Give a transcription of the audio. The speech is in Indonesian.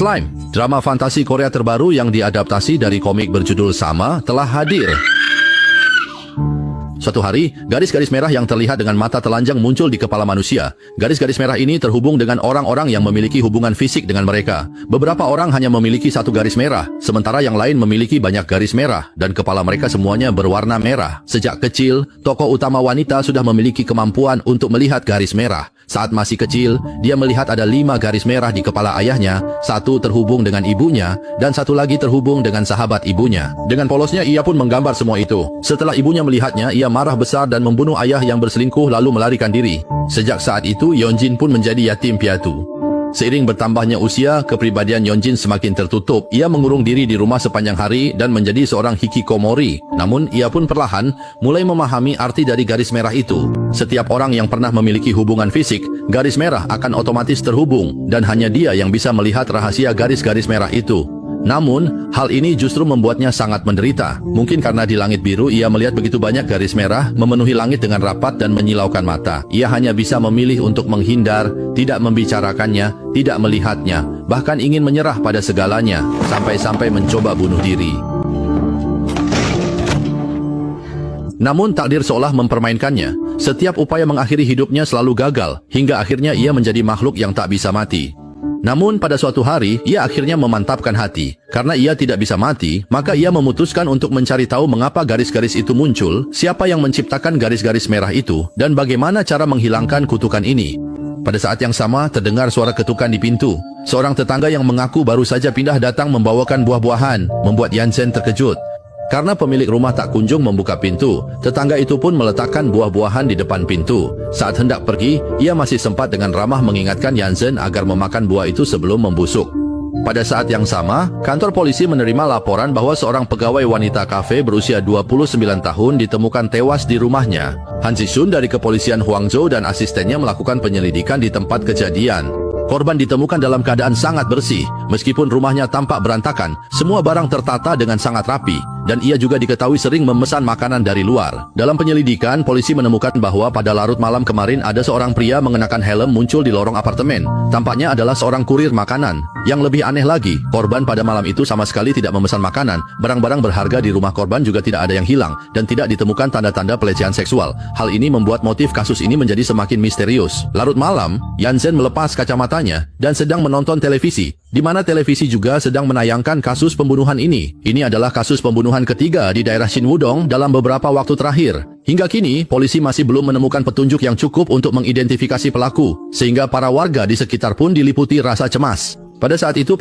Slime, drama fantasi Korea terbaru yang diadaptasi dari komik berjudul sama, telah hadir. Suatu hari, garis-garis merah yang terlihat dengan mata telanjang muncul di kepala manusia. Garis-garis merah ini terhubung dengan orang-orang yang memiliki hubungan fisik dengan mereka. Beberapa orang hanya memiliki satu garis merah, sementara yang lain memiliki banyak garis merah, dan kepala mereka semuanya berwarna merah. Sejak kecil, tokoh utama wanita sudah memiliki kemampuan untuk melihat garis merah. Saat masih kecil, dia melihat ada 5 garis merah di kepala ayahnya, satu terhubung dengan ibunya, dan satu lagi terhubung dengan sahabat ibunya. Dengan polosnya, ia pun menggambar semua itu. Setelah ibunya melihatnya, ia marah besar dan membunuh ayah yang berselingkuh lalu melarikan diri. Sejak saat itu, Yeonjin pun menjadi yatim piatu. Seiring bertambahnya usia, kepribadian Yeonjin semakin tertutup. Ia mengurung diri di rumah sepanjang hari dan menjadi seorang hikikomori. Namun, ia pun perlahan mulai memahami arti dari garis merah itu. Setiap orang yang pernah memiliki hubungan fisik, garis merah akan otomatis terhubung, dan hanya dia yang bisa melihat rahasia garis-garis merah itu. Namun, hal ini justru membuatnya sangat menderita. Mungkin karena di langit biru ia melihat begitu banyak garis merah memenuhi langit dengan rapat dan menyilaukan mata. Ia hanya bisa memilih untuk menghindar, tidak membicarakannya, tidak melihatnya, bahkan ingin menyerah pada segalanya, sampai-sampai mencoba bunuh diri. Namun takdir seolah mempermainkannya. Setiap upaya mengakhiri hidupnya selalu gagal, hingga akhirnya ia menjadi makhluk yang tak bisa mati. Namun pada suatu hari, ia akhirnya memantapkan hati. Karena ia tidak bisa mati, maka ia memutuskan untuk mencari tahu mengapa garis-garis itu muncul, siapa yang menciptakan garis-garis merah itu, dan bagaimana cara menghilangkan kutukan ini. Pada saat yang sama, terdengar suara ketukan di pintu. Seorang tetangga yang mengaku baru saja pindah datang membawakan buah-buahan, membuat Yansen terkejut. Karena pemilik rumah tak kunjung membuka pintu, tetangga itu pun meletakkan buah-buahan di depan pintu. Saat hendak pergi, ia masih sempat dengan ramah mengingatkan Yansen agar memakan buah itu sebelum membusuk. Pada saat yang sama, kantor polisi menerima laporan bahwa seorang pegawai wanita kafe berusia 29 tahun ditemukan tewas di rumahnya. Han Si-sun dari kepolisian Hwangzhou dan asistennya melakukan penyelidikan di tempat kejadian. Korban ditemukan dalam keadaan sangat bersih. Meskipun rumahnya tampak berantakan, semua barang tertata dengan sangat rapi, dan ia juga diketahui sering memesan makanan dari luar. Dalam penyelidikan, polisi menemukan bahwa pada larut malam kemarin ada seorang pria mengenakan helm muncul di lorong apartemen. Tampaknya adalah seorang kurir makanan. Yang lebih aneh lagi, korban pada malam itu sama sekali tidak memesan makanan. Barang-barang berharga di rumah korban juga tidak ada yang hilang, dan tidak ditemukan tanda-tanda pelecehan seksual. Hal ini membuat motif kasus ini menjadi semakin misterius. Larut malam, Yansen melepas kacamatanya dan sedang menonton televisi, di mana televisi juga sedang menayangkan kasus pembunuhan ini. Ini adalah kasus pembunuhan ketiga di daerah Shinwudong dalam beberapa waktu terakhir. Hingga kini, polisi masih belum menemukan petunjuk yang cukup untuk mengidentifikasi pelaku, sehingga para warga di sekitar pun diliputi rasa cemas. Pada saat itu,